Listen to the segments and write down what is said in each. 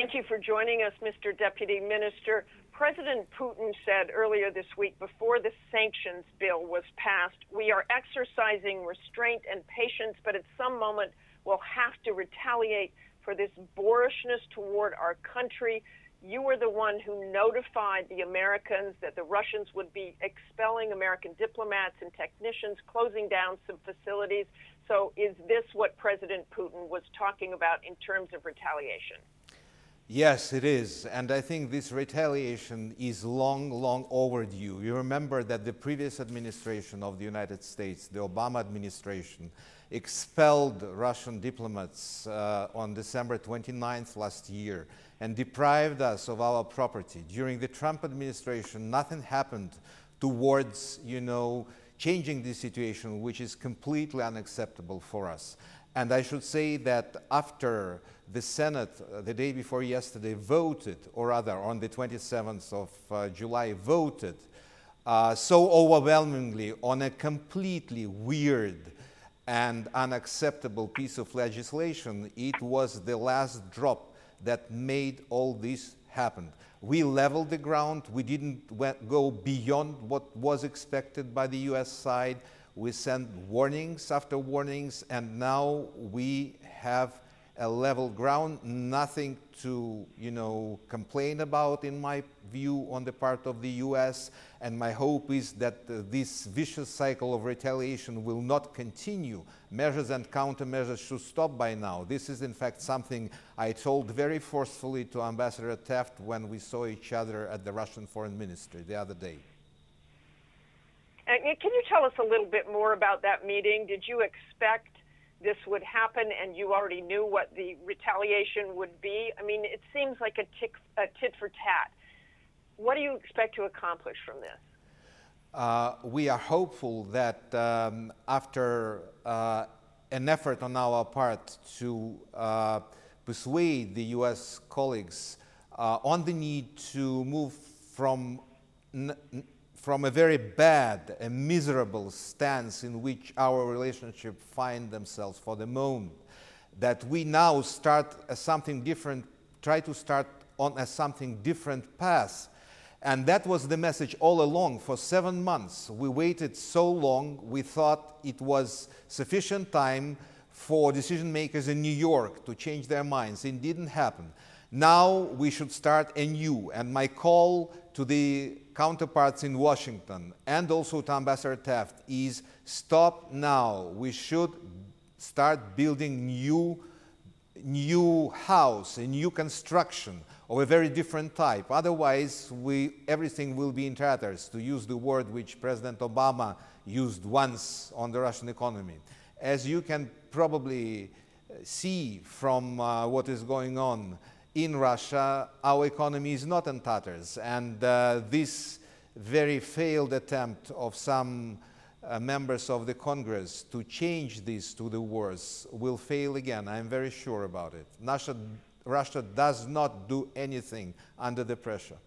Thank you for joining us, Mr. Deputy Minister. President Putin said earlier this week, before the sanctions bill was passed, we are exercising restraint and patience, but at some moment we'll have to retaliate for this boorishness toward our country. You were the one who notified the Americans that the Russians would be expelling American diplomats and technicians, closing down some facilities. So is this what President Putin was talking about in terms of retaliation? Yes, it is. And I think this retaliation is long overdue. You remember that the previous administration of the United States, the Obama administration, expelled Russian diplomats on December 29th last year and deprived us of our property. During the Trump administration, nothing happened towards, changing the situation, which is completely unacceptable for us. And I should say that after the Senate, the day before yesterday, voted, or rather on the 27th of July, voted so overwhelmingly on a completely weird and unacceptable piece of legislation, it was the last drop that made all this happen. We leveled the ground. We didn't go beyond what was expected by the US side. We sent warnings after warnings, and now we have a level ground, nothing to, complain about, in my view, on the part of the US. And my hope is that this vicious cycle of retaliation will not continue. Measures and countermeasures should stop by now. This is, in fact, something I told very forcefully to Ambassador Taft when we saw each other at the Russian Foreign Ministry the other day. And can you tell us a little bit more about that meeting? Did you expect this would happen, and you already knew what the retaliation would be? I mean, it seems like a tit for tat. What do you expect to accomplish from this? We are hopeful that after an effort on our part to persuade the US colleagues on the need to move from a very bad and miserable stance in which our relationship find themselves for the moment, that we now start something different, try to start on a something different path. And that was the message all along. For 7 months, we waited so long, we thought it was sufficient time for decision makers in New York to change their minds. It didn't happen. Now we should start anew, and my call to the counterparts in Washington and also to Ambassador Taft is stop now. We should start building new house, a new construction of a very different type. Otherwise, everything will be in tatters, to use the word which President Obama used once on the Russian economy. As you can probably see from what is going on in Russia, our economy is not in tatters, and this very failed attempt of some members of the Congress to change this to the worse will fail again. I'm very sure about it. Russia does not do anything under the pressure.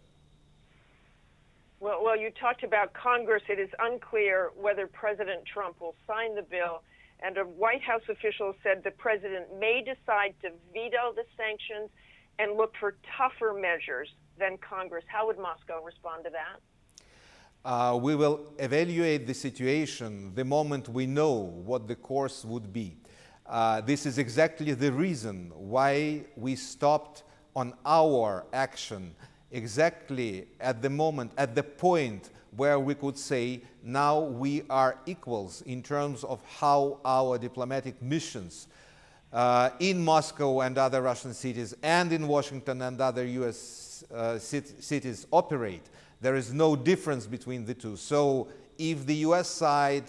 Well, you talked about Congress. It is unclear whether President Trump will sign the bill, and a White House official said the president may decide to veto the sanctions and look for tougher measures than Congress. How would Moscow respond to that? We will evaluate the situation the moment we know what the course would be. This is exactly the reason why we stopped on our action exactly at the point where we could say now we are equals in terms of how our diplomatic missions in Moscow and other Russian cities, and in Washington and other US cities operate. There is no difference between the two. So if the US side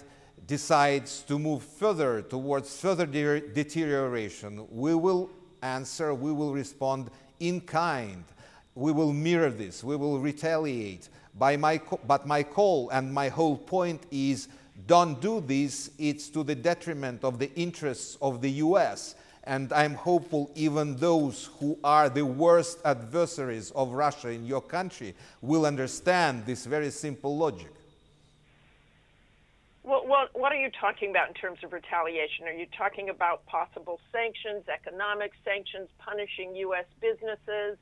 decides to move further towards further deterioration, we will answer, we will respond in kind. We will mirror this, we will retaliate. But my call and my whole point is, don't do this. It's to the detriment of the interests of the US. And I'm hopeful even those who are the worst adversaries of Russia in your country will understand this very simple logic. Well, what are you talking about in terms of retaliation? Are you talking about possible sanctions, economic sanctions, punishing U.S. businesses,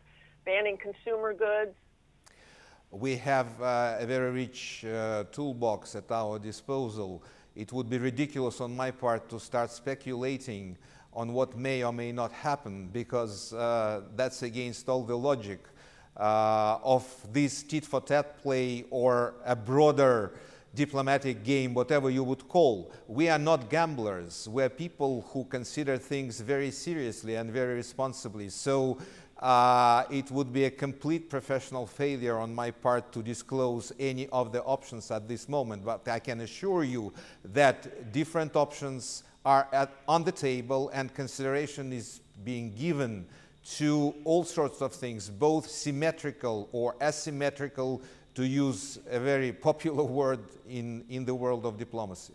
banning consumer goods? We have a very rich toolbox at our disposal. It would be ridiculous on my part to start speculating on what may or may not happen, because that's against all the logic of this tit-for-tat play or a broader diplomatic game, whatever you would call. We are not gamblers. We are people who consider things very seriously and very responsibly. So it would be a complete professional failure on my part to disclose any of the options at this moment. But I can assure you that different options are on the table, and consideration is being given to all sorts of things, both symmetrical or asymmetrical, to use a very popular word in the world of diplomacy.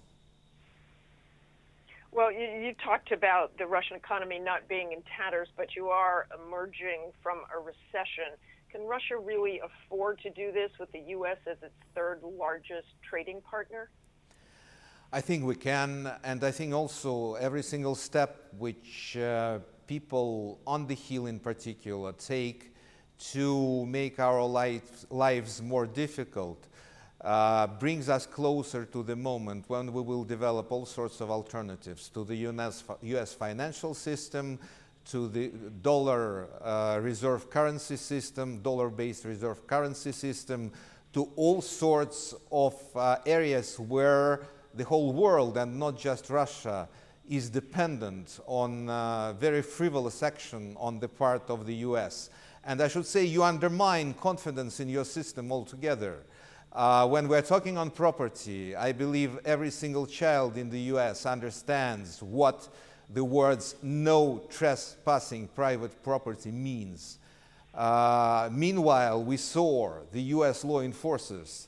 Well, you talked about the Russian economy not being in tatters, but you are emerging from a recession. Can Russia really afford to do this with the U.S. as its third largest trading partner? I think we can, and I think also every single step which people on the Hill in particular take to make our lives more difficult brings us closer to the moment when we will develop all sorts of alternatives to the US financial system, to the dollar reserve currency system, dollar-based reserve currency system, to all sorts of areas where the whole world, and not just Russia, is dependent on very frivolous action on the part of the US. And I should say you undermine confidence in your system altogether. When we're talking on property, I believe every single child in the US understands what the words "no trespassing private property" means. Meanwhile, we saw the US law enforcers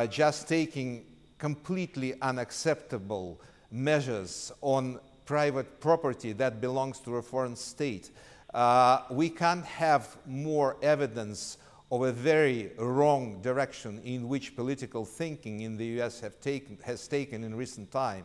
just taking completely unacceptable measures on private property that belongs to a foreign state. We can't have more evidence of a very wrong direction in which political thinking in the US has taken in recent time.